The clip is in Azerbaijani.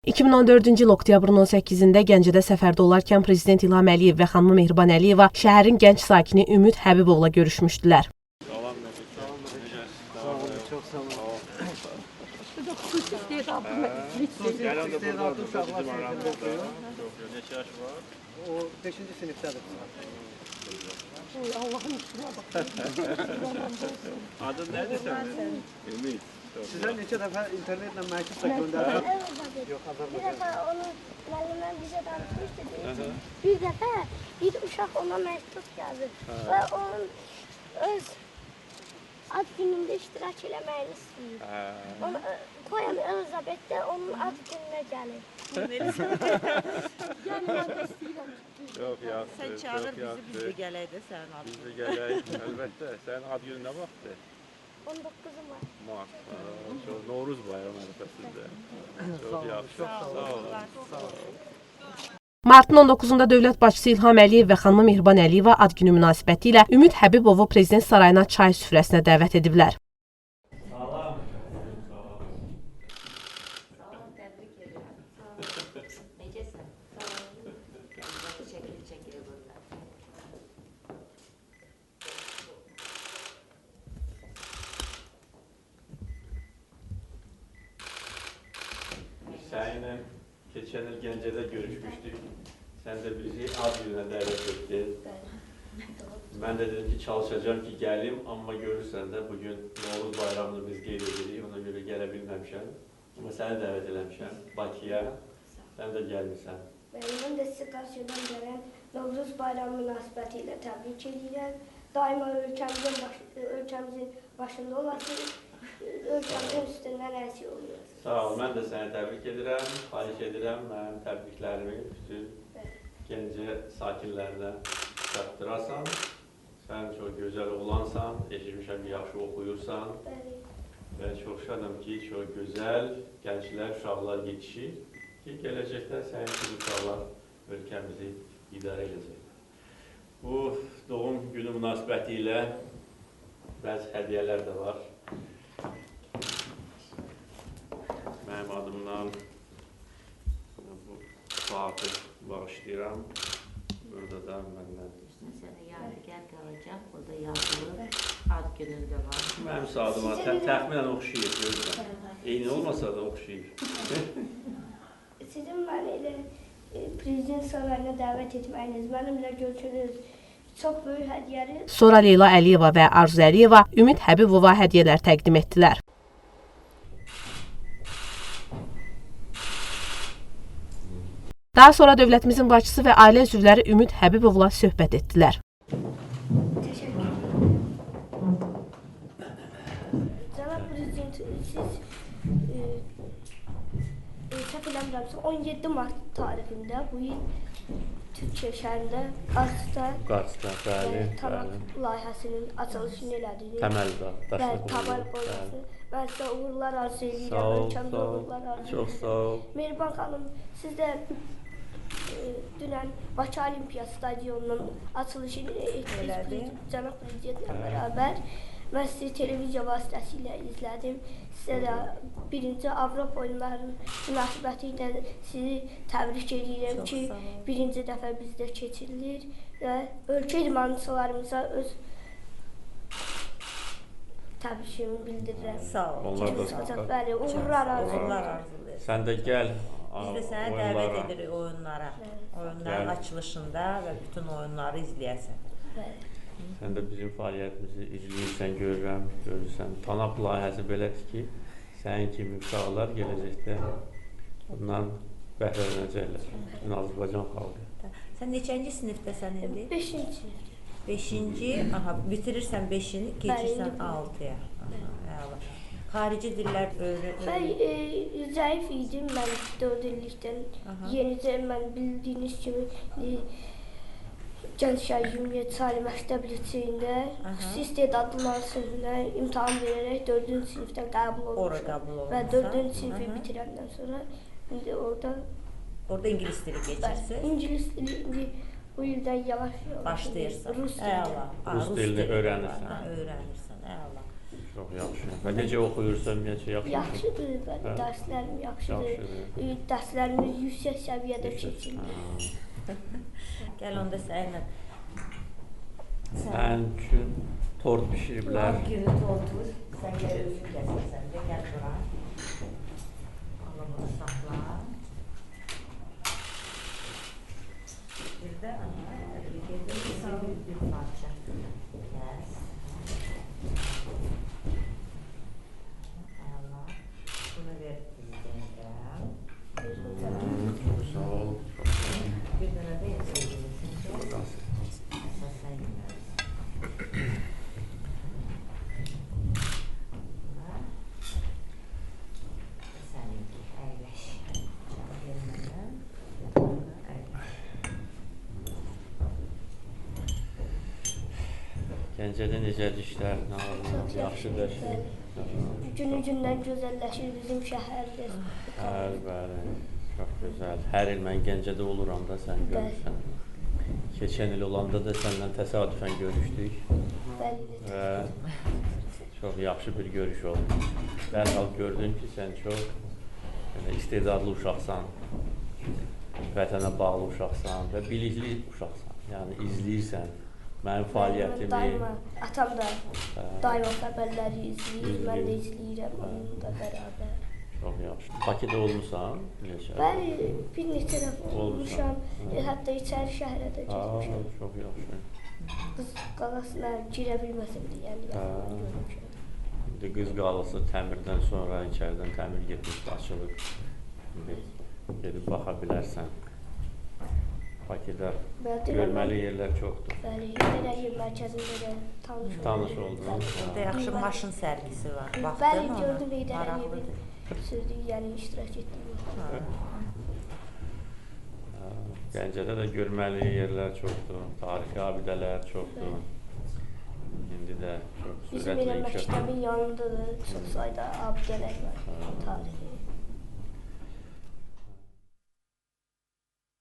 2014-cü il oktyabrın 18-də Gəncədə səfərdə olarkən Prezident İlham Əliyev və xanım Mehriban Əliyeva şəhərin gənc sakini Ümid Həbibovla görüşmüşdülər. O 5-ci sinifdədir. Allah'ın üstüne bak. Adın nədir sənin? Ümid. Sizə neçə dəfə internetlə məktub da göndərdim. Yox, Bir dəfə onu müəlliməm bizə danışmışdı. Bir dəfə bir uşaq ona məktub yazır və onun öz ad günündə iştirak eləməyini istəyir. Poyam Elizabeth də onun ad gününə gəlir. Gəlməyən də istəyirəm. Çox yaxşı. Sen çağır bizi, biz de gələk də sənin adın. Biz də gələk, əlbəttə. Sənin ad günün nə vaxtdır? 19 Mart. Mart. Novruz bayramı ərəfəsində. Çox yaxşı. Sağ olun. Martın 19-da dövlət başçısı İlham Əliyev və xanım Mehriban Əliyeva ad günü münasibətilə Ümid Həbibovu Prezident sarayına çay süfrəsinə dəvət ediblər. Seninle geçen yıl Gence'de görüşmüştük. Sen de bizi ad gününe davet ettin. Ben de dedim ki çalışacağım ki gelim ama görürsen de bugün Novruz bayramını biz geliyoruz. Ona göre gelebilmemişim. Ama seni davet eləmişəm Bakıya. Sen de gelmişsən. Mən də sizə qarşıdan gələn Novruz bayramı münasibəti ilə təbrik edirəm. Daima ölkəmizin başında olasınız. Ölkəmizin üstündən əksik oluyorsunuz. Sağ ol, mən də səni təbrik edirəm. Xahiş edirəm mənim təbriklərimi bütün Gəncə sakinlərinə çatdırasan. Sən çox gözəl oğlansan, eşitmişəm yaxşı oxuyursan. Və çox şadam ki, çox gözəl gənclər, uşaqlar yetişir ki, gələcəkdə sənin kimi uşaqlar ölkəmizi idarə edəcək. Bu doğum günü münasibəti ilə bəzi hədiyyələr də var. Mənim adımdan bu saatı bağışlayıram. Burada da məndən. Sənə yadigar qalacaq, o da yazılır. Ad günündə var. Mənim saatıma təxminən oxşayır, görürsən. Eyni olmasa da oxşayır. Sizin məni elə Prezident sarayına dəvət etməyiniz, mənimlə görüşünüz çox böyük hədiyyədir. Sonra Leyla Əliyeva və Arzu Əliyeva Ümid Həbibova hədiyyələr təqdim etdilər. Daha sonra dövlətimizin başçısı və ailə üzvləri Ümid Həbibovla söhbət etdilər. Təşəkkür Cənab Prezident, siz səhv eləmirəmsə 17 Mart tarixində bu il Türkiyə şəhərində Qarsda, bəli. Tanap layihəsinin açılışını elədiniz. Təməldə, Təməl qoyması. Mən sizə uğurlar arzu edirəm. Sağ ol, Ölkəmdə sağ ol. uğurlar arzu edirəm. Çox sağ ol. Mehriban xanım, siz də dünən Bakı Olimpiya stadionunun açılışını etdiniz Cənab Prezidentlə bərabər. Mən sizi televiziya vasitəsilə izlədim. Sizə də birinci Avropa oyunlarının münasibəti ilə sizi təbrik edirəm ki, birinci dəfə bizdə keçirilir və ölkə idmançılarımıza öz təbrikimi bildirirəm. Sağ ol. Onlar da sağ ol. Bəli, uğurlar Uğurlar arzu. arzulayırıq. Sən də gəl. Biz də sənə dəvət edirik oyunlara. Oyunların açılışında və bütün oyunları izləyəsən. Bəli. Sən də bizim fəaliyyətimizi izləyirsən, görürsən. Tanap layihəsi belədir ki, sənin kimi uşaqlar gələcəkdə bundan bəhrələnəcəklər. Bütün Azərbaycan xalqı. Sən neçənci sinifdəsən indi? 5-ci sinifdə. 5-ci, bitirirsən 5-ni, keçirsən 6-ya. Xarici dillər öyrənir. Mən zəif idim, mən 4 illikdən yenicə mən bildiyiniz kimi Gənc Şəhər Cümhuriyyət Ali Məktəb liseyində xüsusi istedadlılar sınıfına imtahan verərək 4-cü sinifdən qəbul olmuşam. Ora qəbul olmuşsan. Və 4-cü sinifi bitirəndən sonra indi Orada ingilis dili keçirsən. İngilis dili indi bu ildən yavaş Başlayırsan. Rus dili. Əla. Rus dilini öyrənirsən. Öyrənirsən, əla. Çox yaxşı. Və necə oxuyursan, necə yaxşı? Yaxşıdır, bəli, dərslərim yaxşıdır. Dərslərimiz yüksək səviyyədə keçir. Gəl onda səninlə. Sən üçün tort bişiriblər. Günü tortur. Sən gəl özün gətirsən də gəl bura. Allah bunu saxla. Bir də bir parça. Yes. Allah. Bunu ver bizə. Çox sağ ol. Bir dənə də yesin. Səsən yeməlisən. Səninki əyləş. Yerindən. Əyləş. Gəncədə necədir işlər? Yaxşıdır. Günü-gündən gözəlləşir bizim şəhərdir. Bəli, çox gözəl. Hər il mən Gəncədə oluram da, sən görürsən. Keçən il olanda da səndən təsadüfən görüşdük Bəli. və çox yaxşı bir görüş oldu. Dərhal gördüm ki, sən çox istedadlı uşaqsan, vətənə bağlı uşaqsan və bilikli uşaqsan. Yəni izləyirsən mənim fəaliyyətimi. Daima, atam da daima xəbərləri izləyir, mən də izləyirəm onunla bərabər. Çox yaxşı. Bakıda olmusan? Bəli, bir neçə dəfə olmuşam. Hətta içəri şəhərə də getmişəm. Çox yaxşı. Qız qalasına girə bilməsəm də, yəni görmüşəm. İndi Qız Qalası təmirdən sonra içəridən təmir getmişdi, açılıb. Gedib baxa bilərsən. Bakıda görməli yerlər çoxdur. Bəli, Heydərəliyev mərkəzində də Tanış oldun. Burada yaxşı maşın sərgisi var. Bəli, gördüm Heydərəliyevin sözü, yəni iştirak etdim. Gəncədə də görməli yerlər çoxdur, tarixi abidələr çoxdur. İndi də çox Bizim sürətlə elə məktəbin yanında da çox sayda abidələr var, tarixi.